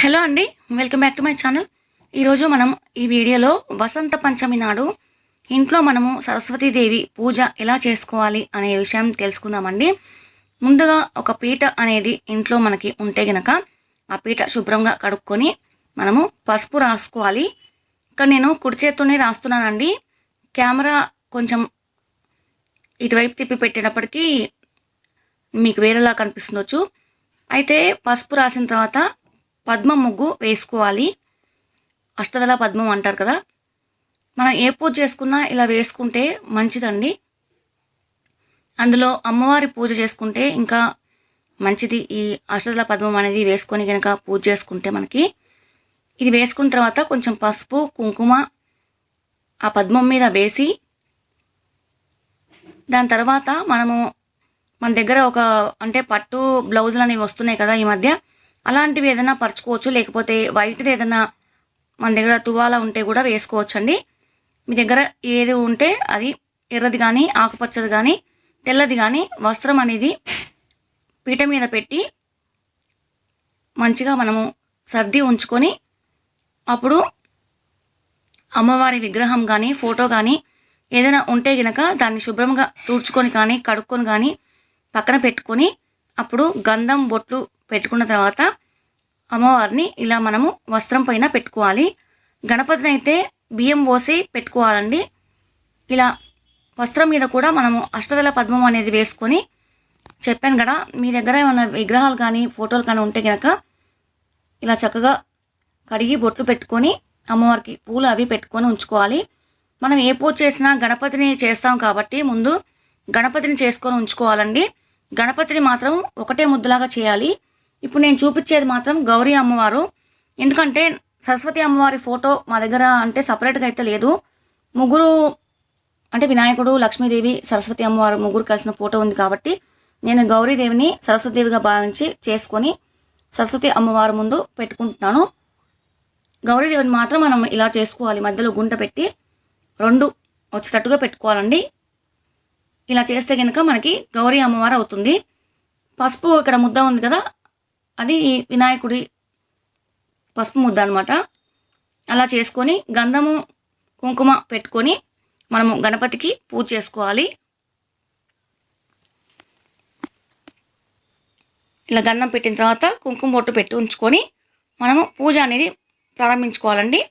Hello అండి, welcome back to my channel. ఈరోజు మనం ఈ వీడియోలో వసంత పంచమి నాడు ఇంట్లో మనము సరస్వతీదేవి పూజ ఎలా చేసుకోవాలి అనే విషయం తెలుసుకుందామండి. ముందుగా ఒక పీట అనేది ఇంట్లో మనకి ఉంటే గనక ఆ పీట శుభ్రంగా కడుక్కొని మనము పసుపు రాసుకోవాలి. ఇక్కడ నేను కుడి చేత్తోనే రాస్తున్నానండి. కెమెరా కొంచెం ఇటువైపు తిప్పి పెట్టేటప్పటికీ మీకు వేరేలా కనిపిస్తుండొచ్చు. అయితే పసుపు రాసిన తర్వాత పద్మ ముగ్గు వేసుకోవాలి. అష్టదళ పద్మం అంటారు కదా, మనం ఏ పూజ చేసుకున్నా ఇలా వేసుకుంటే మంచిదండి. అందులో అమ్మవారి పూజ చేసుకుంటే ఇంకా మంచిది. ఈ అష్టదళ పద్మం అనేది వేసుకొని కనుక పూజ చేసుకుంటే మనకి ఇది వేసుకున్న తర్వాత కొంచెం పసుపు కుంకుమ ఆ పద్మం మీద వేసి దాని తర్వాత మనము మన దగ్గర అంటే పట్టు బ్లౌజులు అనేవి వస్తున్నాయి కదా ఈ మధ్య, అలాంటివి ఏదైనా పరుచుకోవచ్చు. లేకపోతే వైట్ది ఏదైనా మన దగ్గర తువాల ఉంటే కూడా వేసుకోవచ్చు అండి. మీ దగ్గర ఏది ఉంటే అది ఎర్రది కానీ ఆకుపచ్చది కానీ తెల్లది కానీ వస్త్రం అనేది పీట మీద పెట్టి మంచిగా మనము సర్ది ఉంచుకొని అప్పుడు అమ్మవారి విగ్రహం కానీ ఫోటో కానీ ఏదైనా ఉంటే గనక దాన్ని శుభ్రంగా తుడుచుకొని కానీ కడుక్కొని కానీ పక్కన పెట్టుకొని అప్పుడు గంధం బొట్లు పెట్టుకున్న తర్వాత అమ్మవారిని ఇలా మనము వస్త్రం పైన పెట్టుకోవాలి. గణపతిని అయితే బియ్యం పోసి పెట్టుకోవాలండి. ఇలా వస్త్రం మీద కూడా మనము అష్టదళ పద్మం అనేది వేసుకొని చెప్పాను కదా, మీ దగ్గర ఏమైనా విగ్రహాలు కానీ ఫోటోలు కానీ ఉంటే కనుక ఇలా చక్కగా కడిగి బొట్లు పెట్టుకొని అమ్మవారికి పూలు అవి పెట్టుకొని ఉంచుకోవాలి. మనం ఏ పూజ చేసినా గణపతిని చేస్తాం కాబట్టి ముందు గణపతిని చేసుకొని ఉంచుకోవాలండి. గణపతిని మాత్రం ఒకటే ముద్దలాగా చేయాలి. ఇప్పుడు నేను చూపించేది మాత్రం గౌరీ అమ్మవారు. ఎందుకంటే సరస్వతి అమ్మవారి ఫోటో మా దగ్గర అంటే సపరేట్గా అయితే లేదు. ముగ్గురు అంటే వినాయకుడు, లక్ష్మీదేవి, సరస్వతి అమ్మవారు ముగ్గురు కలిసిన ఫోటో ఉంది కాబట్టి నేను గౌరీదేవిని సరస్వతీదేవిగా భావించి చేసుకొని సరస్వతి అమ్మవారి ముందు పెట్టుకుంటున్నాను. గౌరీదేవిని మాత్రం మనం ఇలా చేసుకోవాలి. మధ్యలో గుంట పెట్టి రెండు వచ్చేటట్టుగా పెట్టుకోవాలండి. ఇలా చేస్తే కనుక మనకి గౌరీ అమ్మవారు అవుతుంది. పసుపు ఇక్కడ ముద్ద ఉంది కదా, అది వినాయకుడి పసుపు ముద్ద అనమాట. అలా చేసుకొని గంధము కుంకుమ పెట్టుకొని మనము గణపతికి పూజ చేసుకోవాలి. ఇలా గంధం పెట్టిన తర్వాత కుంకుమ బొట్టు పెట్టి ఉంచుకొని మనము పూజ అనేది ప్రారంభించుకోవాలండి.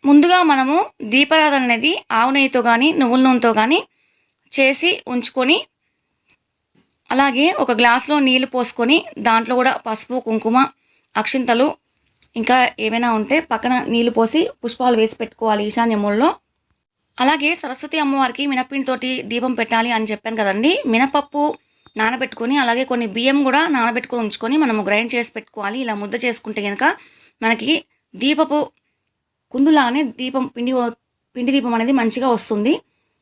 ముందుగా మనము దీపారాధన అనేది ఆవు నెయ్యితో కానీ నువ్వుల నూనెతో కానీ చేసి ఉంచుకొని అలాగే ఒక గ్లాసులో నీళ్లు పోసుకొని దాంట్లో కూడా పసుపు కుంకుమ అక్షింతలు ఇంకా ఏమైనా ఉంటే పక్కన నీళ్లు పోసి పుష్పాలు వేసి పెట్టుకోవాలి ఈశాన్య మూలలో. అలాగే సరస్వతి అమ్మవారికి మినప్పిండితోటి దీపం పెట్టాలి అని చెప్పాను కదండి. మినపప్పు నానబెట్టుకొని అలాగే కొన్ని బియ్యం కూడా నానబెట్టుకొని ఉంచుకొని మనము గ్రైండ్ చేసి పెట్టుకోవాలి. ఇలా ముద్ద చేసుకుంటే కనుక మనకి దీపపు కుందులానే పిండి దీపం అనేది మంచిగా వస్తుంది.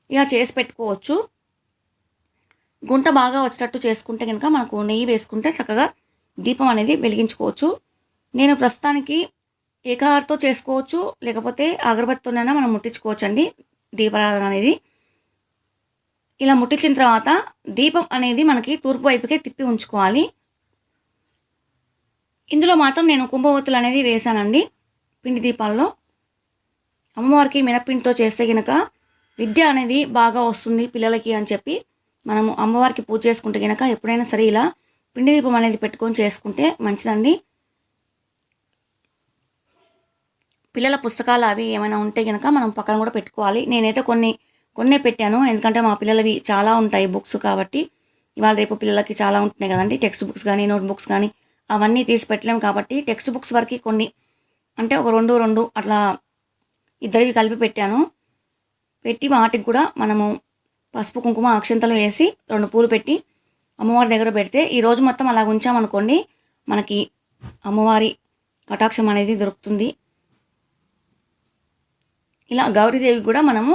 ఇలా చేసి పెట్టుకోవచ్చు. గుంట బాగా వచ్చేటట్టు చేసుకుంటే కనుక మనకు నెయ్యి వేసుకుంటే చక్కగా దీపం అనేది వెలిగించుకోవచ్చు. నేను ప్రస్తుతానికి ఏకాహారతో చేసుకోవచ్చు, లేకపోతే అగరబత్తితోనైనా మనం ముట్టించుకోవచ్చు అండి దీపారాధన అనేది. ఇలా ముట్టించిన తర్వాత దీపం అనేది మనకి తూర్పు వైపుకే తిప్పి ఉంచుకోవాలి. ఇందులో మాత్రం నేను కుంభవత్తులు అనేది వేశానండి పిండి దీపాల్లో. అమ్మవారికి మినప్పిండితో చేస్తే కనుక విద్య అనేది బాగా వస్తుంది పిల్లలకి అని చెప్పి మనము అమ్మవారికి పూజ చేసుకుంటే కనుక ఎప్పుడైనా సరే ఇలా పిండి దీపం అనేది పెట్టుకొని చేసుకుంటే మంచిదండి. పిల్లల పుస్తకాలు అవి ఏమైనా ఉంటే కనుక మనం పక్కన కూడా పెట్టుకోవాలి. నేనైతే కొన్నే పెట్టాను, ఎందుకంటే మా పిల్లలవి చాలా ఉంటాయి బుక్స్ కాబట్టి. ఇవాళ రేపు పిల్లలకి చాలా ఉంటున్నాయి కదండి, టెక్స్ట్ బుక్స్ కానీ నోట్ బుక్స్ కానీ అవన్నీ తీసి పెట్టలేము కాబట్టి టెక్స్ట్ బుక్స్ వరకు కొన్ని అంటే ఒక రెండు అట్లా ఇద్దరివి కలిపి పెట్టాను. పెట్టి వాటికి కూడా మనము పసుపు కుంకుమ అక్షంతలు వేసి 2 పూలు పెట్టి అమ్మవారి దగ్గర పెడితే ఈరోజు మొత్తం అలా ఉంచామనుకోండి మనకి అమ్మవారి కటాక్షం అనేది దొరుకుతుంది. ఇలా గౌరీదేవికి కూడా మనము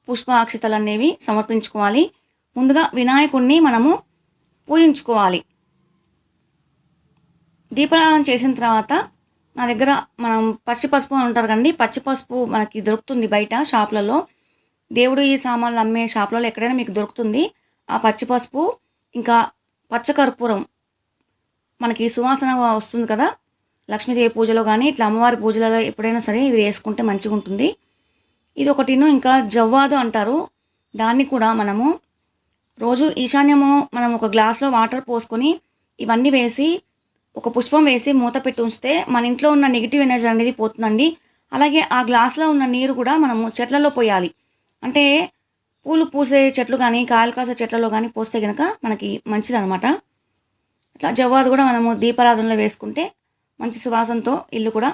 పుష్ప అక్షతలు అనేవి సమర్పించుకోవాలి. ముందుగా వినాయకుడిని మనము పూజించుకోవాలి. దీపారాధన చేసిన తర్వాత నా దగ్గర మనం పచ్చి పసుపు అంటారు కదండి, పచ్చి పసుపు మనకి దొరుకుతుంది బయట షాపులలో. దేవుడు ఈ సామాన్లు అమ్మే షాపులలో ఎక్కడైనా మీకు దొరుకుతుంది. ఆ పచ్చి పసుపు ఇంకా పచ్చకర్పూరం మనకి సువాసన వస్తుంది కదా, లక్ష్మీదేవి పూజలో కానీ ఇట్లా అమ్మవారి పూజలలో ఎప్పుడైనా సరే ఇది వేసుకుంటే మంచిగా ఉంటుంది. ఇది ఒకటిను. ఇంకా జవ్వాదు అంటారు, దాన్ని కూడా మనము రోజు ఈశాన్యము మనం ఒక గ్లాస్లో వాటర్ పోసుకొని ఇవన్నీ వేసి ఒక పుష్పం వేసి మూత పెట్టి ఉంచితే మన ఇంట్లో ఉన్న నెగిటివ్ ఎనర్జీ అనేది పోతుందండి. అలాగే ఆ గ్లాస్లో ఉన్న నీరు కూడా మనము చెట్లలో పోయాలి. అంటే పూలు పూసే చెట్లు కానీ కాయలు కాసే చెట్లలో కానీ పోస్తే కనుక మనకి మంచిదనమాట. ఇట్లా జవ్వాదు కూడా మనము దీపారాధనలో వేసుకుంటే మంచి సువాసనతో ఇల్లు కూడా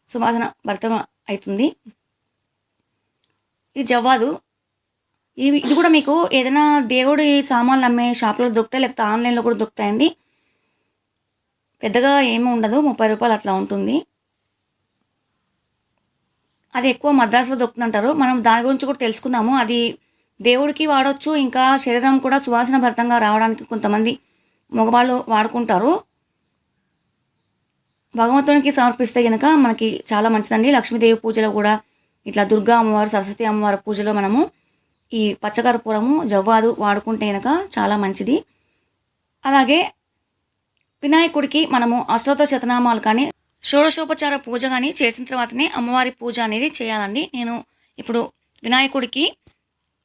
సువాసన భరితం అవుతుంది. ఈ జవ్వాదు ఇది కూడా మీకు ఏదైనా దేవుడి సామాన్లు అమ్మే షాప్లో దొరుకుతాయి, లేకపోతే ఆన్లైన్లో కూడా దొరుకుతాయండి. పెద్దగా ఏమీ ఉండదు, 30 రూపాయలు అట్లా ఉంటుంది. అది ఎక్కువ మద్రాసులో దొరుకుతుందంటారు. మనం దాని గురించి కూడా తెలుసుకుందాము. అది దేవుడికి వాడవచ్చు, ఇంకా శరీరం కూడా సువాసన భరితంగా రావడానికి కొంతమంది మగవాళ్ళు వాడుకుంటారు. భగవంతునికి సమర్పిస్తే కనుక మనకి చాలా మంచిదండి. లక్ష్మీదేవి పూజలో కూడా ఇట్లా దుర్గా అమ్మవారు, సరస్వతి అమ్మవారి పూజలో మనము ఈ పచ్చకర్పూరము జవ్వాదు వాడుకుంటే కనుక చాలా మంచిది. అలాగే వినాయకుడికి మనము అష్టోత్తర శతనామాలు కానీ షోడశోపచార పూజ కానీ చేసిన తర్వాతనే అమ్మవారి పూజ అనేది చేయాలండి. నేను ఇప్పుడు వినాయకుడికి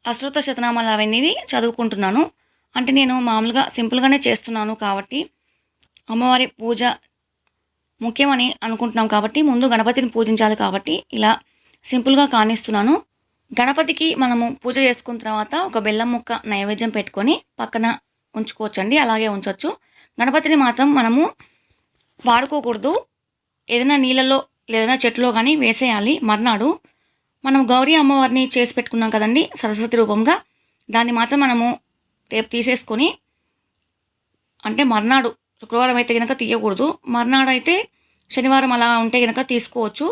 అష్టోత్తర శతనామాలు అవన్నీ చదువుకుంటున్నాను. అంటే నేను మామూలుగా సింపుల్గానే చేస్తున్నాను కాబట్టి అమ్మవారి పూజ ముఖ్యమని అనుకుంటున్నాం కాబట్టి ముందు గణపతిని పూజించాలి కాబట్టి ఇలా సింపుల్గా కానిస్తున్నాను. గణపతికి మనము పూజ చేసుకున్న తర్వాత ఒక బెల్లం ముక్క నైవేద్యం పెట్టుకొని పక్కన ఉంచుకోవచ్చండి, అలాగే ఉంచవచ్చు. గణపతిని మాత్రం మనము వాడుకోకూడదు, ఏదైనా నీళ్ళల్లో లేదైనా చెట్టులో కానీ వేసేయాలి. మర్నాడు మనం గౌరీ అమ్మవారిని చేసి పెట్టుకున్నాం కదండి సరస్వతి రూపంగా, దాన్ని మాత్రం మనము రేపు తీసేసుకొని, అంటే మర్నాడు శుక్రవారం అయితే కనుక తీయకూడదు, మర్నాడు అయితే శనివారం అలా ఉంటే కనుక తీసుకోవచ్చు.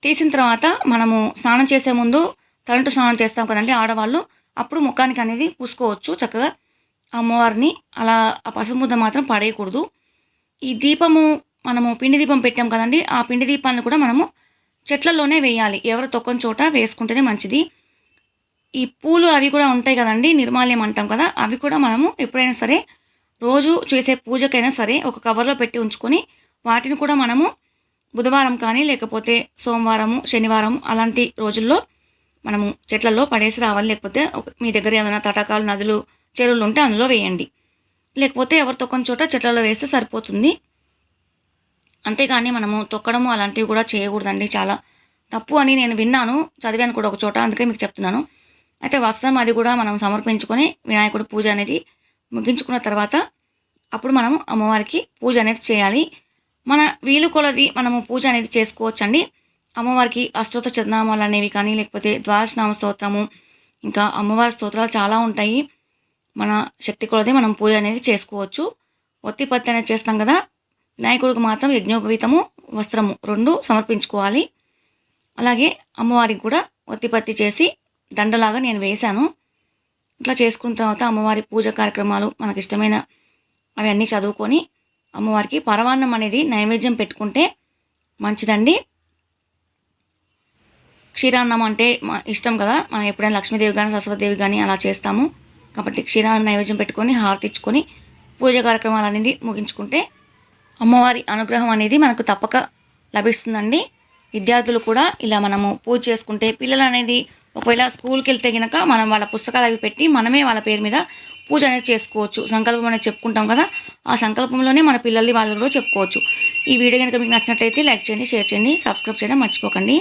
తీసిన తర్వాత మనము స్నానం చేసే ముందు తలంటు స్నానం చేస్తాం కదండి ఆడవాళ్ళు, అప్పుడు ముఖానికి అనేది పూసుకోవచ్చు చక్కగా అమ్మవారిని. అలా ఆ పసుపు ముద్ద మాత్రం పడేయకూడదు. ఈ దీపము మనము పిండి దీపం పెట్టాం కదండి, ఆ పిండి దీపాన్ని కూడా మనము చెట్లలోనే వేయాలి, ఎవరు తొక్కని చోట వేసుకుంటేనే మంచిది. ఈ పూలు అవి కూడా ఉంటాయి కదండి, నిర్మాల్యం అంటాం కదా, అవి కూడా మనము ఎప్పుడైనా సరే రోజు చేసే పూజకైనా సరే ఒక కవర్లో పెట్టి ఉంచుకొని వాటిని కూడా మనము బుధవారం కానీ లేకపోతే సోమవారము శనివారం అలాంటి రోజుల్లో మనము చెట్లలో పడేసి రావాలి. లేకపోతే మీ దగ్గర ఏదైనా తటాకాలు నదులు చెరువులు ఉంటే అందులో వేయండి, లేకపోతే ఎవరు తొక్కని చోట చెట్లలో వేస్తే సరిపోతుంది. అంతేగాని మనము తొక్కడము అలాంటివి కూడా చేయకూడదండి, చాలా తప్పు అని నేను విన్నాను, చదివాను కూడా ఒక చోట, అందుకే మీకు చెప్తున్నాను. అయితే వస్త్రం అది కూడా మనం సమర్పించుకొని వినాయకుడి పూజ అనేది ముగించుకున్న తర్వాత అప్పుడు మనము అమ్మవారికి పూజ అనేది చేయాలి. మన వీలు కొలది మనము పూజ అనేది చేసుకోవచ్చండి. అమ్మవారికి అష్టోత్తర శతనామాలు అనేవి కానీ లేకపోతే ద్వాదశనామ స్తోత్రము, ఇంకా అమ్మవారి స్తోత్రాలు చాలా ఉంటాయి. మన శక్తి కొలది మనం పూజ అనేది చేసుకోవచ్చు. ఒత్తి పత్తి అనేది చేస్తాం కదా, వినాయకుడికి మాత్రం యజ్ఞోపవీతము వస్త్రము 2 సమర్పించుకోవాలి. అలాగే అమ్మవారికి కూడా ఒత్తి పత్తి చేసి దండలాగా నేను వేశాను. ఇట్లా చేసుకున్న తర్వాత అమ్మవారి పూజ కార్యక్రమాలు మనకి ఇష్టమైన అవి అన్నీ చదువుకొని అమ్మవారికి పరమాన్నం అనేది నైవేద్యం పెట్టుకుంటే మంచిదండి. క్షీరాన్నం అంటే ఇష్టం కదా, మనం ఎప్పుడైనా లక్ష్మీదేవి కానీ సరస్వతిదేవి కానీ అలా చేస్తాము కాబట్టి క్షీరాన్నం నైవేద్యం పెట్టుకొని హారతి ఇచ్చుకొని పూజ కార్యక్రమాలు అనేది ముగించుకుంటే అమ్మవారి అనుగ్రహం అనేది మనకు తప్పక లభిస్తుందండి. విద్యార్థులు కూడా ఇలా మనము పూజ చేసుకుంటే పిల్లలు అనేది ఒకవేళ స్కూల్కి వెళ్తే కనుక మనం వాళ్ళ పుస్తకాలు అవి పెట్టి మనమే వాళ్ళ పేరు మీద పూజ అనేది చేసుకోవచ్చు. సంకల్పం అనేది చెప్పుకుంటాం కదా, ఆ సంకల్పంలోనే మన పిల్లల్ని వాళ్ళు కూడా చెప్పుకోవచ్చు. ఈ వీడియో కనుక మీకు నచ్చినట్లయితే లైక్ చేయండి, షేర్ చేయండి, సబ్స్క్రైబ్ చేయడం మర్చిపోకండి.